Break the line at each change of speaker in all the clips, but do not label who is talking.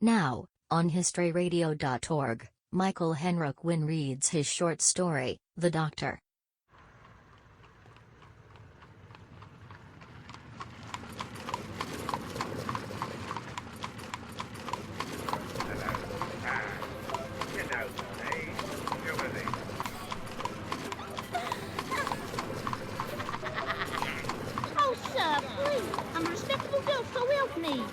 Now, on historyradio.org, Michael Henrik Wynn reads his short story, The Doctor.
Oh, sir, please. I'm a respectable girl, so help me.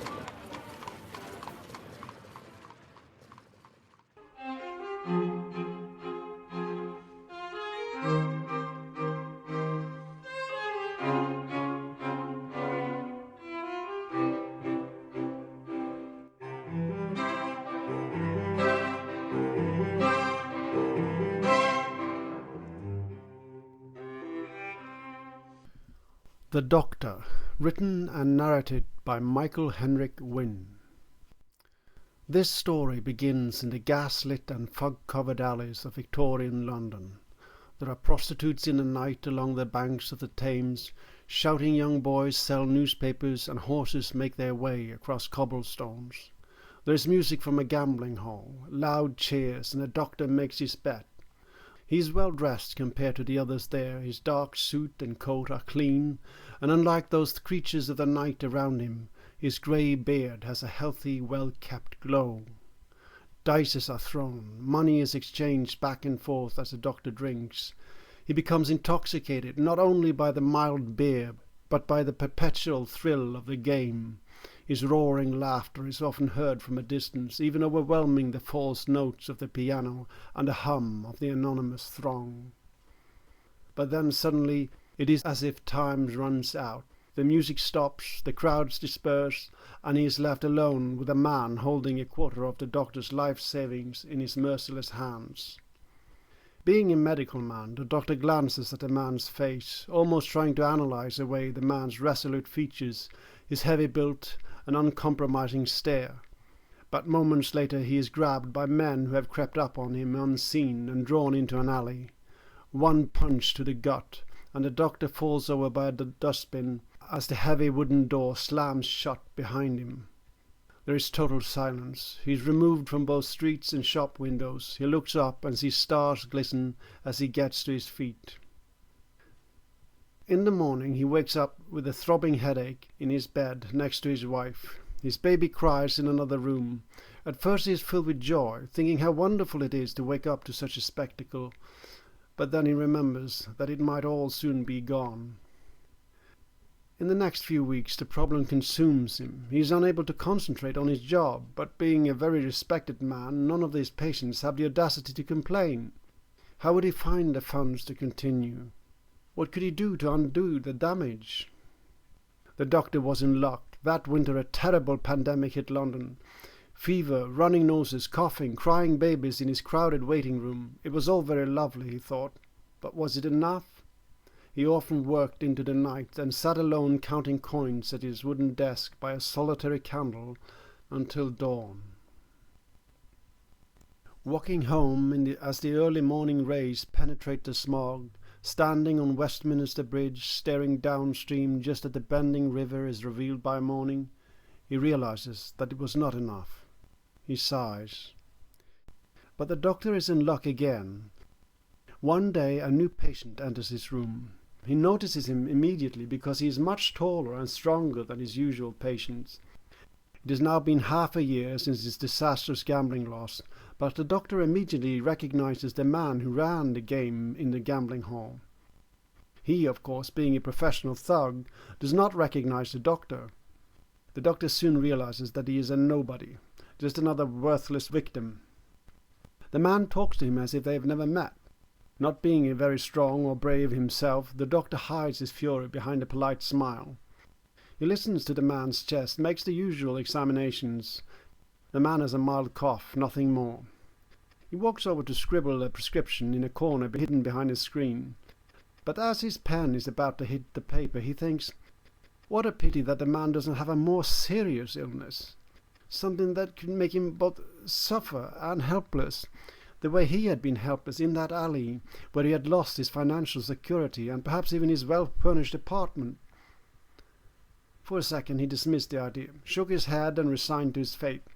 The Doctor, written and narrated by Michael Henrik Wynn. This story begins in the gas-lit and fog-covered alleys of Victorian London. There are prostitutes in the night along the banks of the Thames, shouting young boys sell newspapers, and horses make their way across cobblestones. There is music from a gambling hall, loud cheers, and the Doctor makes his bet. He is well dressed compared to the others there. His dark suit and coat are clean, and unlike those creatures of the night around him, his grey beard has a healthy, well-kept glow. Dice are thrown, money is exchanged back and forth as the Doctor drinks. He becomes intoxicated not only by the mild beer, but by the perpetual thrill of the game. His roaring laughter is often heard from a distance, even overwhelming the false notes of the piano and the hum of the anonymous throng. But then suddenly it is as if time runs out. The music stops, the crowds disperse, and he is left alone with a man holding a quarter of the Doctor's life savings in his merciless hands. Being a medical man, the Doctor glances at the man's face, almost trying to analyze away the man's resolute features, his heavy build, an uncompromising stare. But moments later he is grabbed by men who have crept up on him unseen and drawn into an alley. One punch to the gut, and the Doctor falls over by the dustbin as the heavy wooden door slams shut behind him. There is total silence. He is removed from both streets and shop windows. He looks up and sees stars glisten as he gets to his feet. In the morning he wakes up with a throbbing headache in his bed next to his wife. His baby cries in another room. At first he is filled with joy, thinking how wonderful it is to wake up to such a spectacle. But then he remembers that it might all soon be gone. In the next few weeks the problem consumes him. He is unable to concentrate on his job, but being a very respected man, none of his patients have the audacity to complain. How would he find the funds to continue? What could he do to undo the damage? The Doctor was in luck. That winter a terrible pandemic hit London. Fever, running noses, coughing, crying babies in his crowded waiting room. It was all very lovely, he thought. But was it enough? He often worked into the night and sat alone counting coins at his wooden desk by a solitary candle until dawn. Walking home as the early morning rays penetrate the smog, standing on Westminster Bridge, staring downstream just as the bending river is revealed by morning, he realizes that it was not enough. He sighs. But the Doctor is in luck again. One day a new patient enters his room. He notices him immediately because he is much taller and stronger than his usual patients. It has now been half a year since his disastrous gambling loss, but the Doctor immediately recognizes the man who ran the game in the gambling hall. He, of course, being a professional thug, does not recognize the Doctor. The Doctor soon realizes that he is a nobody, just another worthless victim. The man talks to him as if they have never met. Not being very strong or brave himself, the Doctor hides his fury behind a polite smile. He listens to the man's chest, makes the usual examinations. The man has a mild cough, nothing more. He walks over to scribble a prescription in a corner hidden behind a screen. But as his pen is about to hit the paper, he thinks, what a pity that the man doesn't have a more serious illness. Something that could make him both suffer and helpless, the way he had been helpless in that alley where he had lost his financial security and perhaps even his well-furnished apartment. For a second he dismissed the idea, shook his head and resigned to his fate.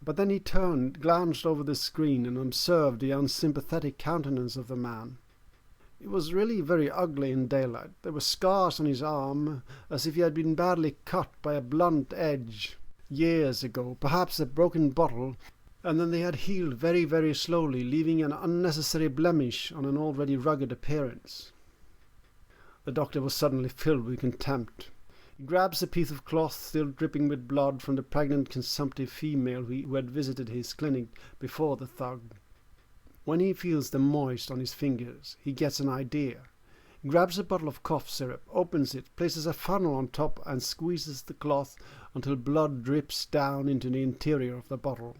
But then he turned, glanced over the screen, and observed the unsympathetic countenance of the man. He was really very ugly in daylight. There were scars on his arm, as if he had been badly cut by a blunt edge years ago, perhaps a broken bottle, and then they had healed very, very slowly, leaving an unnecessary blemish on an already rugged appearance. The doctor was suddenly filled with contempt. He grabs a piece of cloth still dripping with blood from the pregnant consumptive female who had visited his clinic before the thug. When he feels them moist on his fingers, he gets an idea. He grabs a bottle of cough syrup, opens it, places a funnel on top and squeezes the cloth until blood drips down into the interior of the bottle.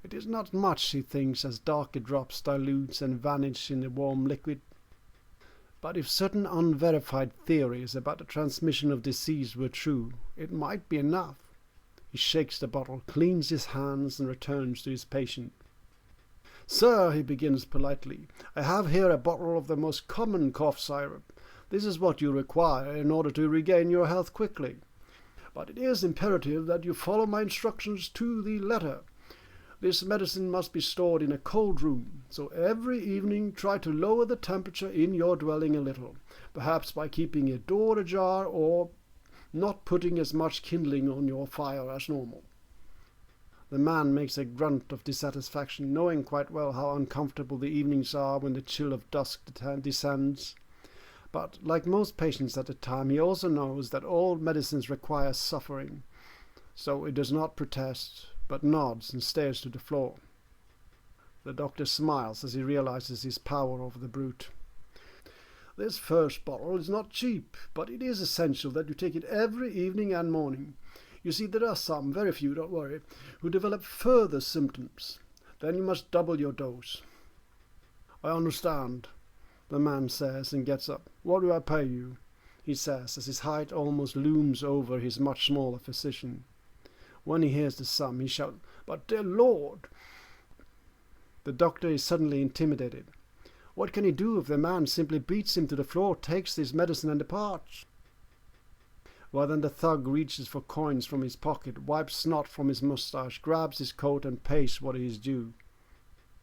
It is not much, he thinks, as darker drops dilutes and vanish in the warm liquid. But if certain unverified theories about the transmission of disease were true, it might be enough. He shakes the bottle, cleans his hands, and returns to his patient. "Sir," he begins politely, "I have here a bottle of the most common cough syrup. This is what you require in order to regain your health quickly. But it is imperative that you follow my instructions to the letter. This medicine must be stored in a cold room, so every evening try to lower the temperature in your dwelling a little, perhaps by keeping your door ajar or not putting as much kindling on your fire as normal." The man makes a grunt of dissatisfaction, knowing quite well how uncomfortable the evenings are when the chill of dusk descends. But, like most patients at the time, he also knows that all medicines require suffering, so he does not protest, but nods and stares to the floor. The doctor smiles as he realizes his power over the brute. "This first bottle is not cheap, but it is essential that you take it every evening and morning. You see, there are some, very few, don't worry, who develop further symptoms. Then you must double your dose." "I understand," the man says, and gets up. "What do I pay you?" he says, as his height almost looms over his much smaller physician. When he hears the sum, he shouts, "But dear Lord!" The doctor is suddenly intimidated. What can he do if the man simply beats him to the floor, takes his medicine, and departs? Well, then the thug reaches for coins from his pocket, wipes snot from his moustache, grabs his coat, and pays what is due.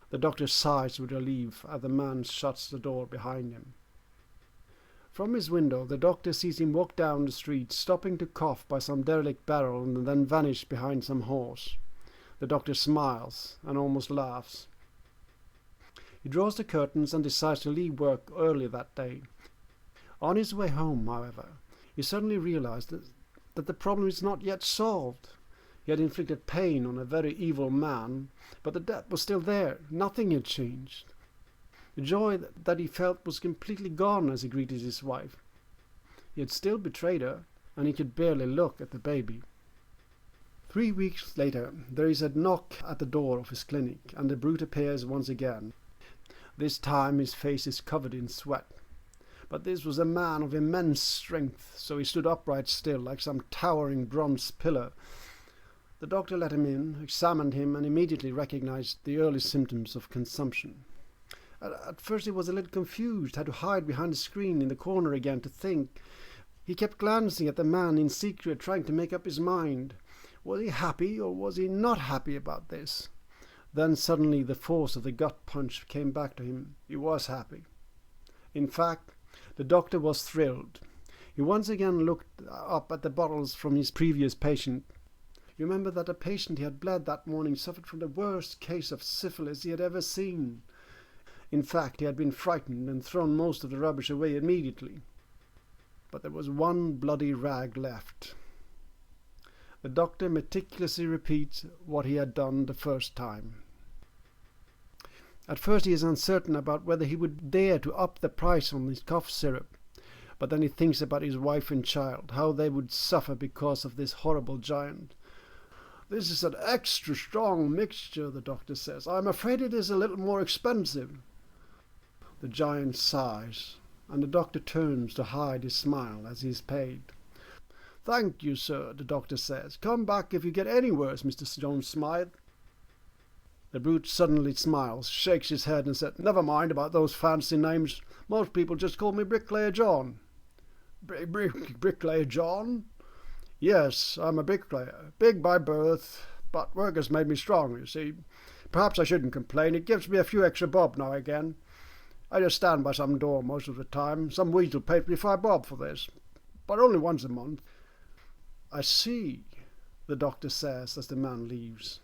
The doctor sighs with relief as the man shuts the door behind him. From his window, the doctor sees him walk down the street, stopping to cough by some derelict barrel and then vanish behind some horse. The doctor smiles and almost laughs. He draws the curtains and decides to leave work early that day. On his way home, however, he suddenly realized that the problem is not yet solved. He had inflicted pain on a very evil man, but the debt was still there. Nothing had changed. The joy that he felt was completely gone as he greeted his wife. He had still betrayed her, and he could barely look at the baby. 3 weeks later, there is a knock at the door of his clinic, and the brute appears once again. This time his face is covered in sweat. But this was a man of immense strength, so he stood upright still, like some towering bronze pillar. The doctor let him in, examined him, and immediately recognized the early symptoms of consumption. At first he was a little confused, had to hide behind the screen in the corner again to think. He kept glancing at the man in secret, trying to make up his mind. Was he happy or was he not happy about this? Then suddenly the force of the gut punch came back to him. He was happy. In fact, the doctor was thrilled. He once again looked up at the bottles from his previous patient. You remember that the patient he had bled that morning suffered from the worst case of syphilis he had ever seen. In fact, he had been frightened and thrown most of the rubbish away immediately. But there was one bloody rag left. The doctor meticulously repeats what he had done the first time. At first he is uncertain about whether he would dare to up the price on his cough syrup. But then he thinks about his wife and child, how they would suffer because of this horrible giant. "This is an extra strong mixture," the doctor says. "I'm afraid it is a little more expensive." The giant sighs, and the doctor turns to hide his smile as he is paid. "Thank you, sir," the doctor says. "Come back if you get any worse, Mr. Jones Smythe." The brute suddenly smiles, shakes his head, and said, "Never mind about those fancy names. Most people just call me Bricklayer John." Bricklayer John? "Yes, I'm a bricklayer. Big by birth, but work has made me strong, you see. Perhaps I shouldn't complain. It gives me a few extra bob now and again. I just stand by some door most of the time. Some weasel pays me 5 bob for this, but only once a month." "I see," the doctor says as the man leaves.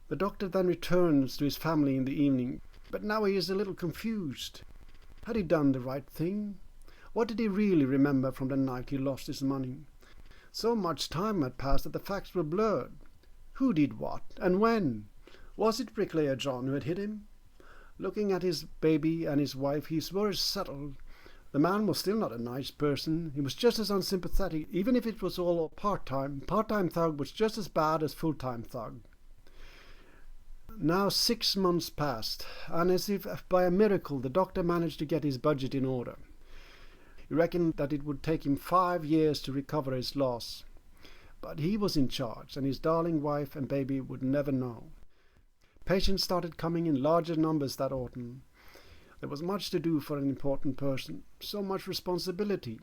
The doctor then returns to his family in the evening, but now he is a little confused. Had he done the right thing? What did he really remember from the night he lost his money? So much time had passed that the facts were blurred. Who did what, and when? Was it Bricklayer John who had hit him? Looking at his baby and his wife, he swore settled. The man was still not a nice person. He was just as unsympathetic, even if it was all part-time. Part-time thug was just as bad as full-time thug. Now 6 months passed, and as if by a miracle the doctor managed to get his budget in order. He reckoned that it would take him 5 years to recover his loss. But he was in charge, and his darling wife and baby would never know. Patients started coming in larger numbers that autumn. There was much to do for an important person, so much responsibility.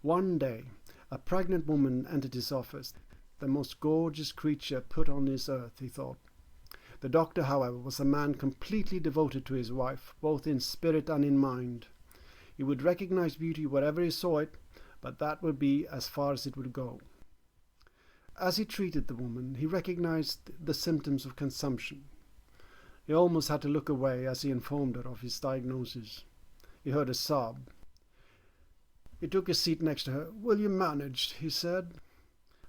One day, a pregnant woman entered his office, the most gorgeous creature put on this earth, he thought. The doctor, however, was a man completely devoted to his wife, both in spirit and in mind. He would recognize beauty wherever he saw it, but that would be as far as it would go. As he treated the woman, he recognized the symptoms of consumption. He almost had to look away as he informed her of his diagnosis. He heard a sob. He took a seat next to her. "Will you manage?" he said.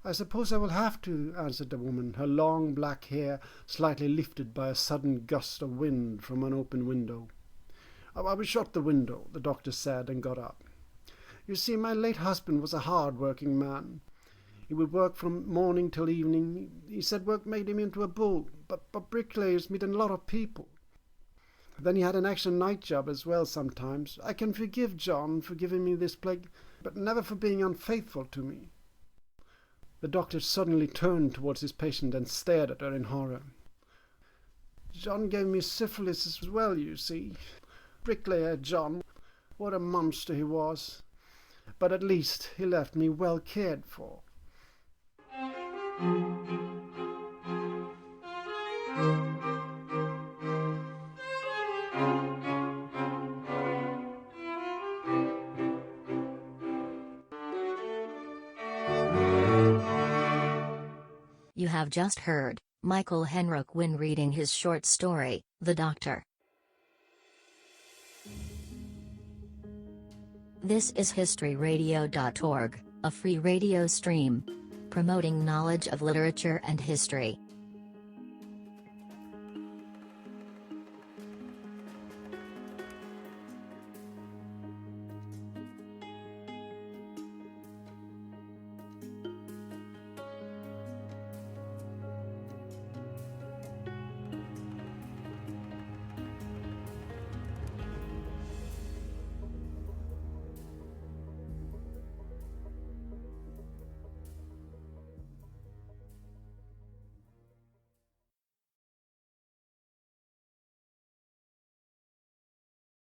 "I suppose I will have to," answered the woman, her long black hair slightly lifted by a sudden gust of wind from an open window. "I will shut the window," the doctor said, and got up. "You see, my late husband was a hard-working man. He would work from morning till evening. He said work made him into a bull, but bricklayers meet a lot of people. Then he had an extra night job as well sometimes. I can forgive John for giving me this plague, but never for being unfaithful to me." The doctor suddenly turned towards his patient and stared at her in horror. "John gave me syphilis as well, you see. Bricklayer John, what a monster he was. But at least he left me well cared for."
You have just heard Michael Henrik Wynn reading his short story, The Doctor. This is historyradio.org, a free radio stream promoting knowledge of literature and history.